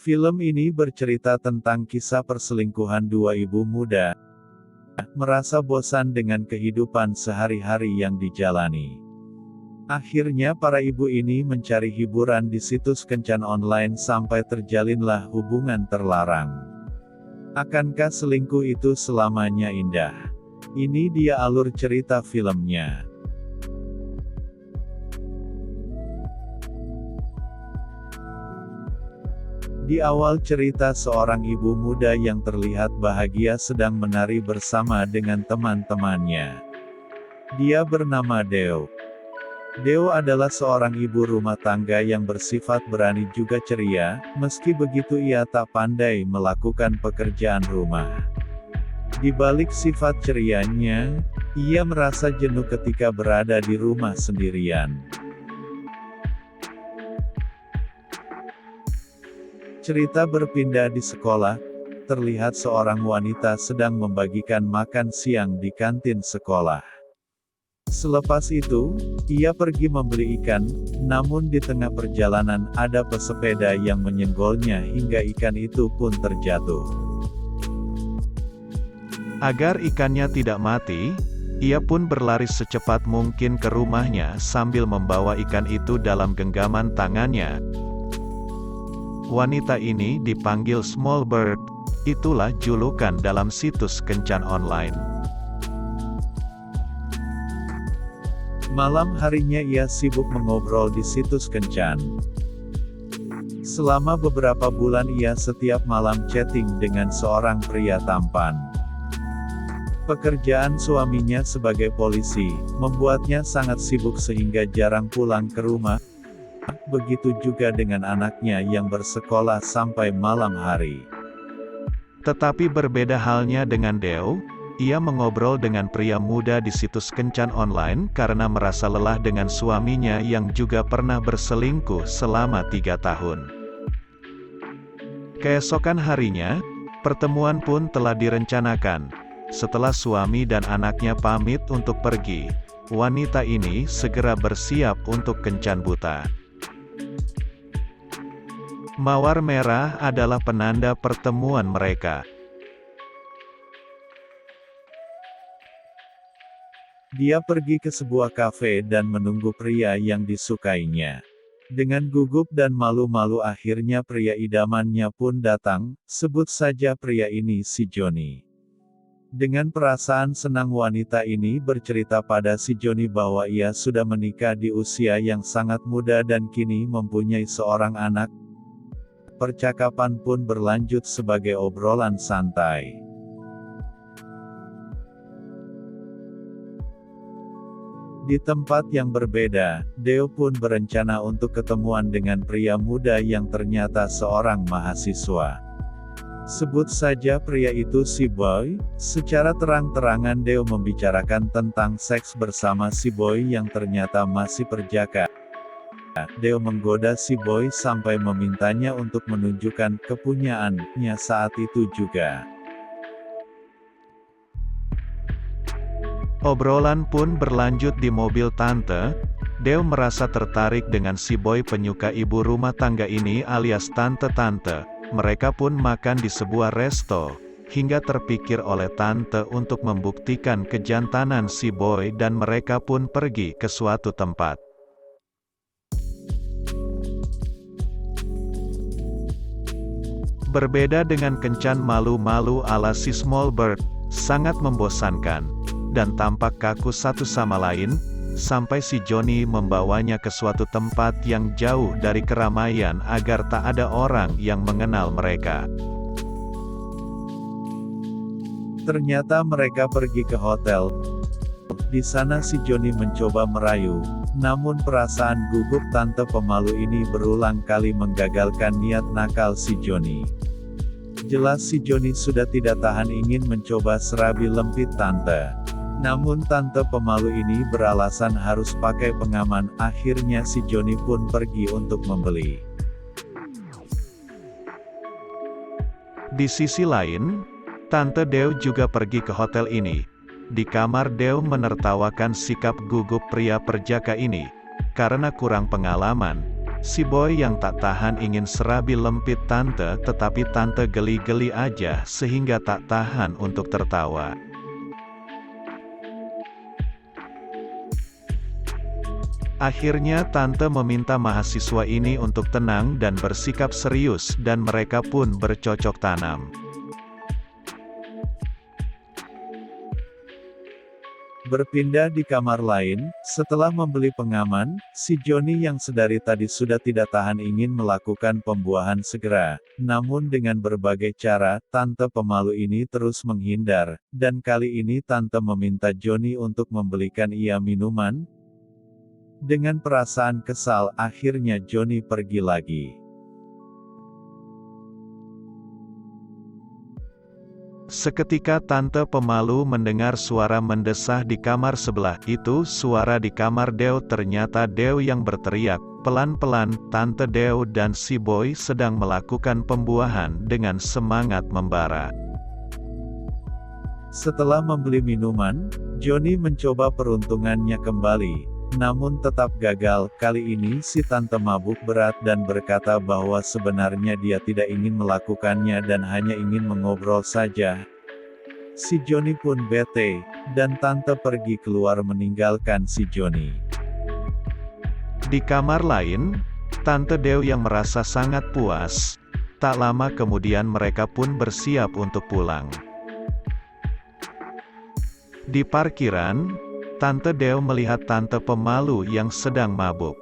Film ini bercerita tentang kisah perselingkuhan dua ibu muda, merasa bosan dengan kehidupan sehari-hari yang dijalani. Akhirnya para ibu ini mencari hiburan di situs kencan online sampai terjalinlah hubungan terlarang. Akankah selingkuh itu selamanya indah? Ini dia alur cerita filmnya. Di awal cerita seorang ibu muda yang terlihat bahagia sedang menari bersama dengan teman-temannya. Dia bernama Deo. Deo adalah seorang ibu rumah tangga yang bersifat berani juga ceria, meski begitu ia tak pandai melakukan pekerjaan rumah. Di balik sifat cerianya, ia merasa jenuh ketika berada di rumah sendirian. Cerita berpindah di sekolah, terlihat seorang wanita sedang membagikan makan siang di kantin sekolah. Selepas itu, ia pergi membeli ikan, namun di tengah perjalanan ada pesepeda yang menyenggolnya hingga ikan itu pun terjatuh. Agar ikannya tidak mati, ia pun berlari secepat mungkin ke rumahnya sambil membawa ikan itu dalam genggaman tangannya. Wanita ini dipanggil Small Bird, itulah julukan dalam situs kencan online. Malam harinya ia sibuk mengobrol di situs kencan. Selama beberapa bulan ia setiap malam chatting dengan seorang pria tampan. Pekerjaan suaminya sebagai polisi, membuatnya sangat sibuk sehingga jarang pulang ke rumah. Begitu juga dengan anaknya yang bersekolah sampai malam hari. Tetapi berbeda halnya dengan Deo, ia mengobrol dengan pria muda di situs kencan online karena merasa lelah dengan suaminya yang juga pernah berselingkuh selama 3 tahun. Keesokan harinya, pertemuan pun telah direncanakan. Setelah suami dan anaknya pamit untuk pergi, wanita ini segera bersiap untuk kencan buta. Mawar merah adalah penanda pertemuan mereka. Dia pergi ke sebuah kafe dan menunggu pria yang disukainya. Dengan gugup dan malu-malu akhirnya pria idamannya pun datang, sebut saja pria ini si Joni. Dengan perasaan senang wanita ini bercerita pada si Joni bahwa ia sudah menikah di usia yang sangat muda dan kini mempunyai seorang anak. Percakapan pun berlanjut sebagai obrolan santai. Di tempat yang berbeda, Deo pun berencana untuk ketemuan dengan pria muda yang ternyata seorang mahasiswa. Sebut saja pria itu si Boy. Secara terang-terangan Deo membicarakan tentang seks bersama si Boy yang ternyata masih perjaka. Deo menggoda si Boy sampai memintanya untuk menunjukkan kepunyaannya saat itu juga. Obrolan pun berlanjut di mobil tante. Deo merasa tertarik dengan si Boy penyuka ibu rumah tangga ini alias tante-tante. Mereka pun makan di sebuah resto, hingga terpikir oleh tante untuk membuktikan kejantanan si Boy dan mereka pun pergi ke suatu tempat. Berbeda dengan kencan malu-malu ala si Small Bird, sangat membosankan, dan tampak kaku satu sama lain, sampai si Joni membawanya ke suatu tempat yang jauh dari keramaian agar tak ada orang yang mengenal mereka. Ternyata mereka pergi ke hotel. Di sana si Joni mencoba merayu, namun perasaan gugup tante pemalu ini berulang kali menggagalkan niat nakal si Joni. Jelas si Joni sudah tidak tahan ingin mencoba serabi lempit tante. Namun tante pemalu ini beralasan harus pakai pengaman, akhirnya si Joni pun pergi untuk membeli. Di sisi lain, Tante Deo juga pergi ke hotel ini. Di kamar Deo menertawakan sikap gugup pria perjaka ini. Karena kurang pengalaman, Si boy yang tak tahan ingin serabi lempit tante, tetapi tante geli-geli aja sehingga tak tahan untuk tertawa. Akhirnya tante meminta mahasiswa ini untuk tenang dan bersikap serius dan mereka pun bercocok tanam. Berpindah di kamar lain, setelah membeli pengaman, si Joni yang sedari tadi sudah tidak tahan ingin melakukan pembuahan segera. Namun dengan berbagai cara, tante pemalu ini terus menghindar, dan kali ini tante meminta Joni untuk membelikan ia minuman. Dengan perasaan kesal, akhirnya Joni pergi lagi. Seketika tante pemalu mendengar suara mendesah di kamar sebelah. Itu suara di kamar Deo. Ternyata Deo yang berteriak, pelan-pelan. Tante Deo dan si boy sedang melakukan pembuahan dengan semangat membara. Setelah membeli minuman, Joni mencoba peruntungannya kembali. Namun tetap gagal. Kali ini si tante mabuk berat dan berkata bahwa sebenarnya dia tidak ingin melakukannya dan hanya ingin mengobrol saja. Si Joni pun bete, dan tante pergi keluar meninggalkan si Joni. Di kamar lain, tante Deo yang merasa sangat puas. Tak lama kemudian mereka pun bersiap untuk pulang. Di parkiran, tante Deo melihat tante pemalu yang sedang mabuk.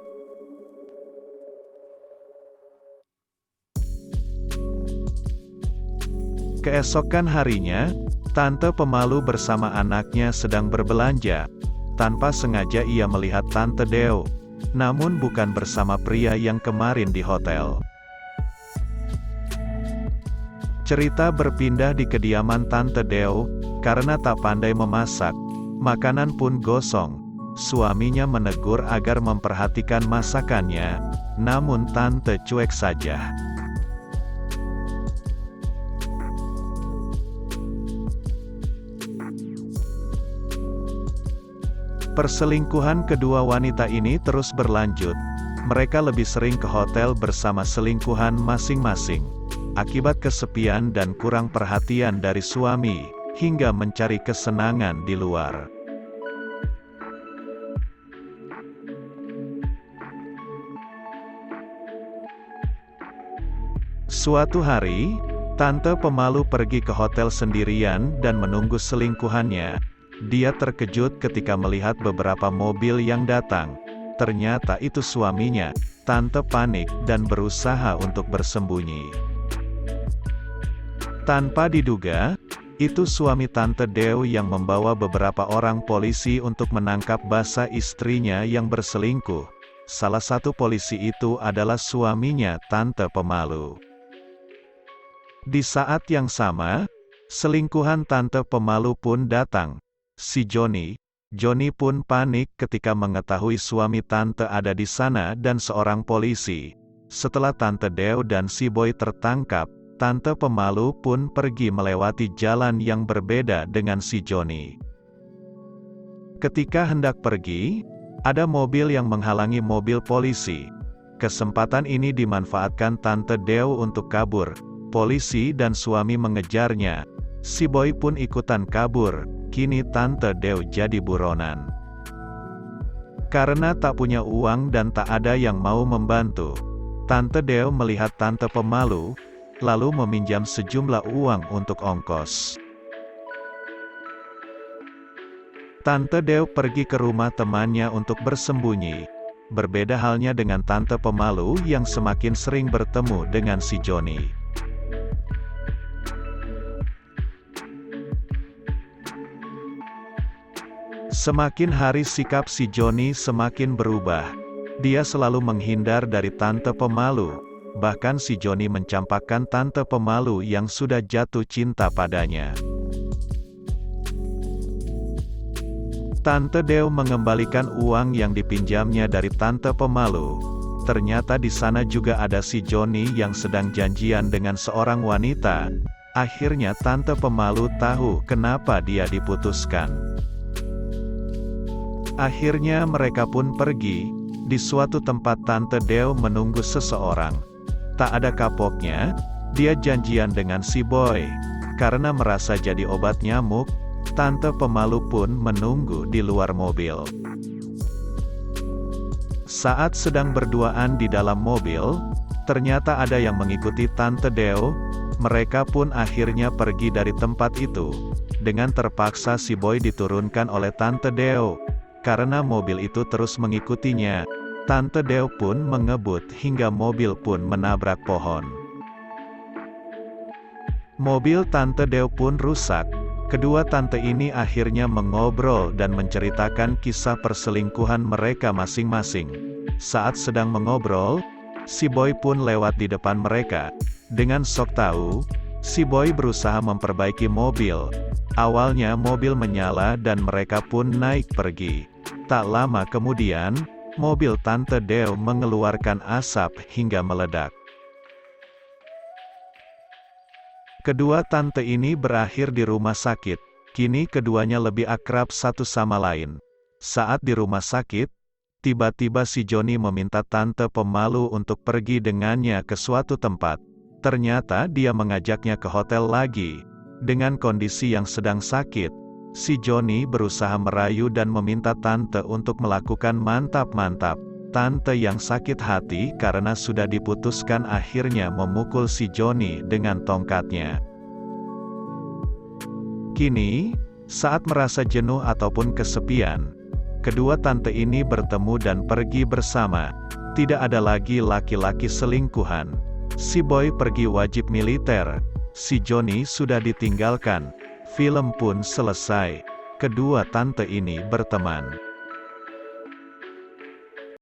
Keesokan harinya, tante pemalu bersama anaknya sedang berbelanja. Tanpa sengaja ia melihat tante Deo, namun bukan bersama pria yang kemarin di hotel. Cerita berpindah di kediaman tante Deo. Karena tak pandai memasak, makanan pun gosong. Suaminya menegur agar memperhatikan masakannya, namun tante cuek saja. Perselingkuhan kedua wanita ini terus berlanjut. Mereka lebih sering ke hotel bersama selingkuhan masing-masing. Akibat kesepian dan kurang perhatian dari suami, hingga mencari kesenangan di luar. Suatu hari, tante pemalu pergi ke hotel sendirian dan menunggu selingkuhannya. Dia terkejut ketika melihat beberapa mobil yang datang. Ternyata itu suaminya. Tante panik dan berusaha untuk bersembunyi. Tanpa diduga, itu suami tante Deo yang membawa beberapa orang polisi untuk menangkap basah istrinya yang berselingkuh. Salah satu polisi itu adalah suaminya tante pemalu. Di saat yang sama, selingkuhan tante pemalu pun datang. Si Joni pun panik ketika mengetahui suami tante ada di sana dan seorang polisi. Setelah tante Deo dan si boy tertangkap, tante pemalu pun pergi melewati jalan yang berbeda dengan si Joni. Ketika hendak pergi, ada mobil yang menghalangi mobil polisi. Kesempatan ini dimanfaatkan tante Deo untuk kabur. Polisi dan suami mengejarnya. Si boy pun ikutan kabur. Kini tante Deo jadi buronan. Karena tak punya uang dan tak ada yang mau membantu, tante Deo melihat tante pemalu, lalu meminjam sejumlah uang untuk ongkos. Tante Deo pergi ke rumah temannya untuk bersembunyi. Berbeda halnya dengan tante pemalu yang semakin sering bertemu dengan si Joni. Semakin hari sikap si Joni semakin berubah. Dia selalu menghindar dari tante pemalu. Bahkan si Joni mencampakkan tante pemalu yang sudah jatuh cinta padanya. Tante Deo mengembalikan uang yang dipinjamnya dari tante pemalu. Ternyata di sana juga ada si Joni yang sedang janjian dengan seorang wanita. Akhirnya tante pemalu tahu kenapa dia diputuskan. Akhirnya mereka pun pergi. Di suatu tempat Tante Deo menunggu seseorang. Tak ada kapoknya, dia janjian dengan si Boy. Karena merasa jadi obat nyamuk, Tante Pemalu pun menunggu di luar mobil. Saat sedang berduaan di dalam mobil, ternyata ada yang mengikuti Tante Deo. Mereka pun akhirnya pergi dari tempat itu. Dengan terpaksa si Boy diturunkan oleh Tante Deo. Karena mobil itu terus mengikutinya, Tante Deo pun mengebut hingga mobil pun menabrak pohon. Mobil Tante Deo pun rusak. Kedua tante ini akhirnya mengobrol dan menceritakan kisah perselingkuhan mereka masing-masing. Saat sedang mengobrol, si Boy pun lewat di depan mereka. Dengan sok tahu, si Boy berusaha memperbaiki mobil. Awalnya mobil menyala dan mereka pun naik pergi. Tak lama kemudian, mobil Tante Deo mengeluarkan asap hingga meledak. Kedua tante ini berakhir di rumah sakit. Kini keduanya lebih akrab satu sama lain. Saat di rumah sakit, tiba-tiba si Joni meminta Tante Pemalu untuk pergi dengannya ke suatu tempat. Ternyata dia mengajaknya ke hotel lagi. Dengan kondisi yang sedang sakit, si Joni berusaha merayu dan meminta Tante untuk melakukan mantap-mantap. Tante yang sakit hati karena sudah diputuskan akhirnya memukul si Joni dengan tongkatnya. Kini, saat merasa jenuh ataupun kesepian, kedua tante ini bertemu dan pergi bersama. Tidak ada lagi laki-laki selingkuhan. Si Boy pergi wajib militer. Si Joni sudah ditinggalkan. Film pun selesai. Kedua tante ini berteman.